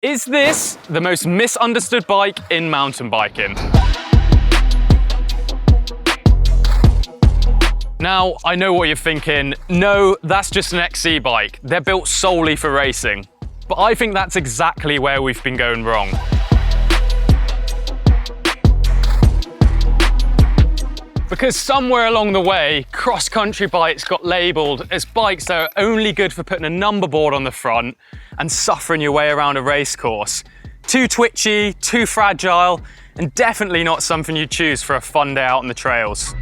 Is this the most misunderstood bike in mountain biking? Now, I know what you're thinking. No, that's just an XC bike. They're built solely for racing. But I think that's exactly where we've been going wrong. Because somewhere along the way, cross-country bikes got labelled as bikes that are only good for putting a number board on the front and suffering your way around a race course. Too twitchy, too fragile, and definitely not something you choose for a fun day out on the trails.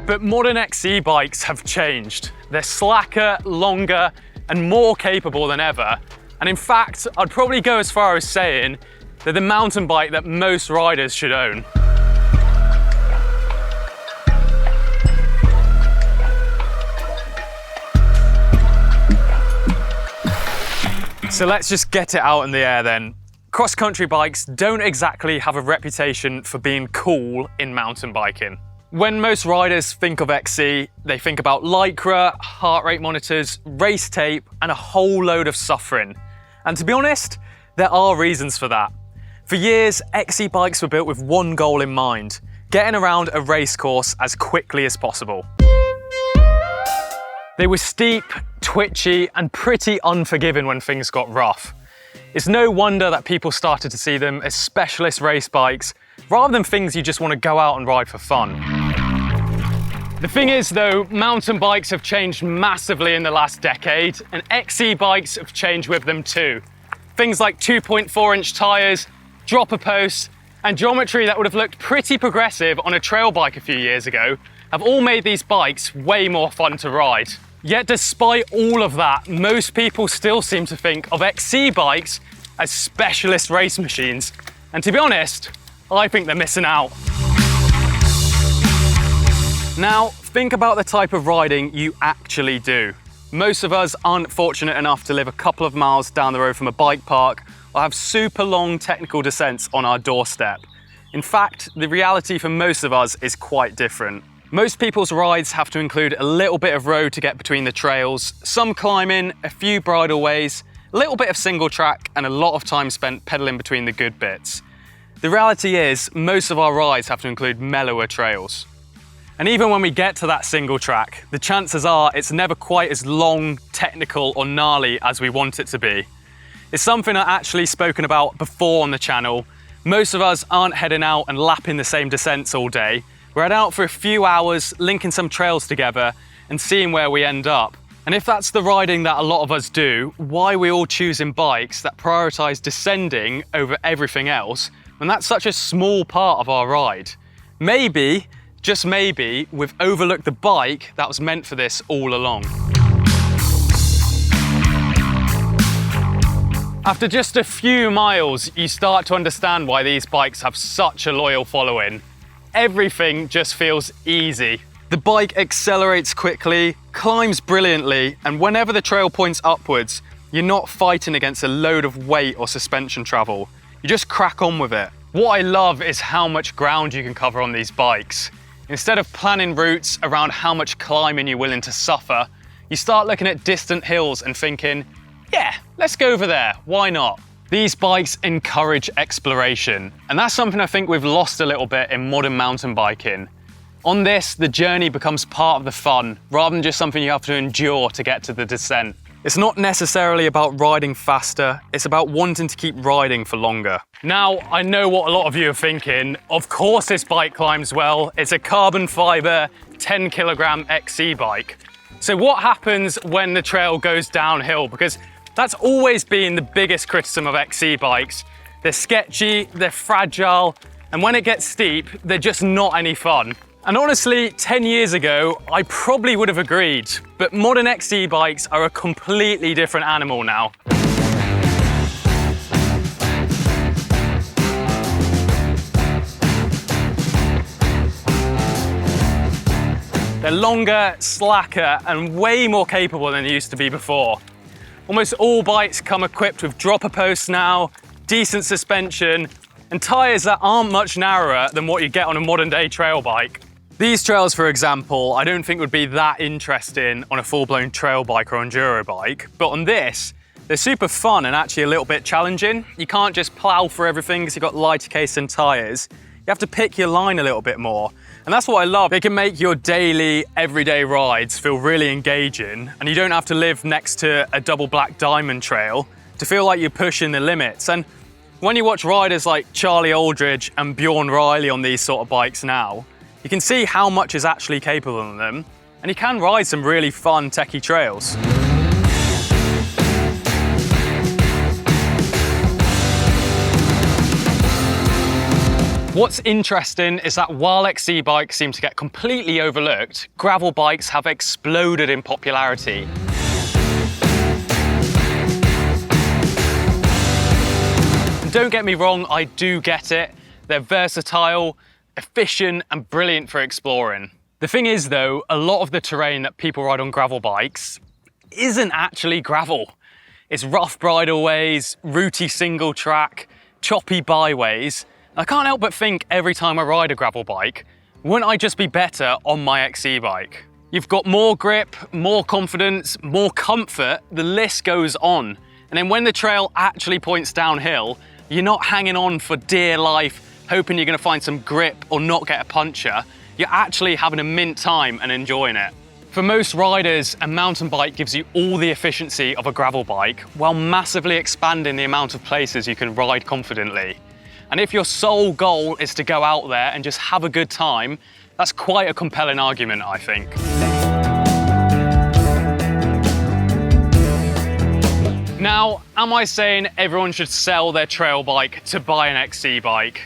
But modern XC bikes have changed. They're slacker, longer, and more capable than ever. And in fact, I'd probably go as far as saying they're the mountain bike that most riders should own. So let's just get it out in the air then. Cross-country bikes don't exactly have a reputation for being cool in mountain biking. When most riders think of XC, they think about Lycra, heart rate monitors, race tape, and a whole load of suffering. And to be honest, there are reasons for that. For years, XC bikes were built with one goal in mind: getting around a race course as quickly as possible. They were steep, twitchy, and pretty unforgiving when things got rough. It's no wonder that people started to see them as specialist race bikes, rather than things you just want to go out and ride for fun. The thing is though, mountain bikes have changed massively in the last decade, and XC bikes have changed with them too. Things like 2.4-inch tyres, dropper posts, and geometry that would have looked pretty progressive on a trail bike a few years ago have all made these bikes way more fun to ride. Yet despite all of that, most people still seem to think of XC bikes as specialist race machines. And to be honest, I think they're missing out. Now, think about the type of riding you actually do. Most of us aren't fortunate enough to live a couple of miles down the road from a bike park or have super long technical descents on our doorstep. In fact, the reality for most of us is quite different. Most people's rides have to include a little bit of road to get between the trails, some climbing, a few bridleways, a little bit of single track, and a lot of time spent pedaling between the good bits. The reality is, most of our rides have to include mellower trails. And even when we get to that single track, the chances are it's never quite as long, technical, or gnarly as we want it to be. It's something I've actually spoken about before on the channel. Most of us aren't heading out and lapping the same descents all day. We're out for a few hours, linking some trails together and seeing where we end up. And if that's the riding that a lot of us do, why are we all choosing bikes that prioritise descending over everything else when that's such a small part of our ride? Maybe, just maybe, we've overlooked the bike that was meant for this all along. After just a few miles, you start to understand why these bikes have such a loyal following. Everything just feels easy. The bike accelerates quickly, climbs brilliantly, and whenever the trail points upwards, you're not fighting against a load of weight or suspension travel. You just crack on with it. What I love is how much ground you can cover on these bikes. Instead of planning routes around how much climbing you're willing to suffer, you start looking at distant hills and thinking, yeah, let's go over there, why not? These bikes encourage exploration, and that's something I think we've lost a little bit in modern mountain biking. On this, the journey becomes part of the fun, rather than just something you have to endure to get to the descent. It's not necessarily about riding faster, it's about wanting to keep riding for longer. Now, I know what a lot of you are thinking. Of course this bike climbs well. It's a carbon fiber, 10 kilogram XC bike. So what happens when the trail goes downhill? Because that's always been the biggest criticism of XC bikes. They're sketchy, they're fragile, and when it gets steep, they're just not any fun. And honestly, 10 years ago, I probably would have agreed, but modern XC bikes are a completely different animal now. They're longer, slacker, and way more capable than they used to be before. Almost all bikes come equipped with dropper posts now, decent suspension, and tyres that aren't much narrower than what you get on a modern day trail bike. These trails, for example, I don't think would be that interesting on a full-blown trail bike or enduro bike, but on this, They're super fun and actually a little bit challenging. You can't just plow for everything because you've got lighter case and tyres. You have to pick your line a little bit more. And that's what I love. They can make your daily, everyday rides feel really engaging, and you don't have to live next to a double black diamond trail to feel like you're pushing the limits. And when you watch riders like Charlie Aldridge and Bjorn Riley on these sort of bikes now, you can see how much is actually capable of them, and you can ride some really fun, techie trails. What's interesting is that while XC bikes seem to get completely overlooked, gravel bikes have exploded in popularity. And don't get me wrong, I do get it. They're versatile, efficient, and brilliant for exploring. The thing is though, a lot of the terrain that people ride on gravel bikes isn't actually gravel. It's rough bridleways, rooty single track, choppy byways. I can't help but think every time I ride a gravel bike, wouldn't I just be better on my XC bike? You've got more grip, more confidence, more comfort, the list goes on. And then when the trail actually points downhill, you're not hanging on for dear life, hoping you're gonna find some grip or not get a puncture. You're actually having a mint time and enjoying it. For most riders, a mountain bike gives you all the efficiency of a gravel bike while massively expanding the amount of places you can ride confidently. And if your sole goal is to go out there and just have a good time, that's quite a compelling argument, I think. Now, am I saying everyone should sell their trail bike to buy an XC bike?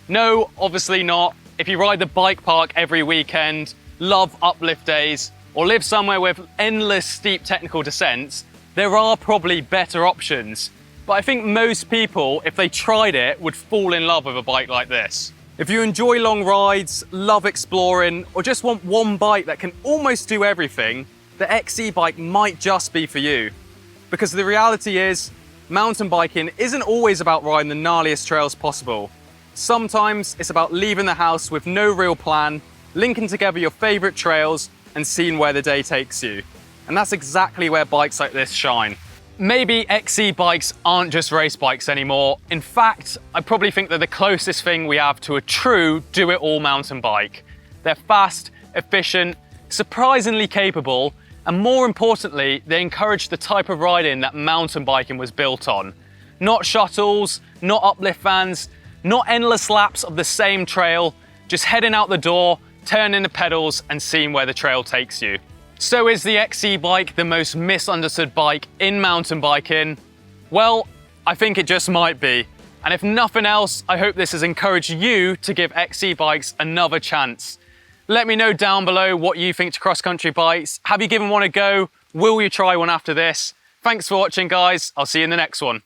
No, obviously not. If you ride the bike park every weekend, love uplift days, or live somewhere with endless steep technical descents, there are probably better options. But I think most people, if they tried it, would fall in love with a bike like this. If you enjoy long rides, love exploring, or just want one bike that can almost do everything, the XC bike might just be for you. Because the reality is, mountain biking isn't always about riding the gnarliest trails possible. Sometimes it's about leaving the house with no real plan, linking together your favorite trails, and seeing where the day takes you. And that's exactly where bikes like this shine. Maybe XC bikes aren't just race bikes anymore. In fact, I probably think they're the closest thing we have to a true do-it-all mountain bike. They're fast, efficient, surprisingly capable, and more importantly, they encourage the type of riding that mountain biking was built on. Not shuttles, not uplift vans, not endless laps of the same trail, just heading out the door, turning the pedals, and seeing where the trail takes you. So is the XC bike the most misunderstood bike in mountain biking? Well, I think it just might be. And if nothing else, I hope this has encouraged you to give XC bikes another chance. Let me know down below what you think to cross-country bikes. Have you given one a go? Will you try one after this? Thanks for watching, guys. I'll see you in the next one.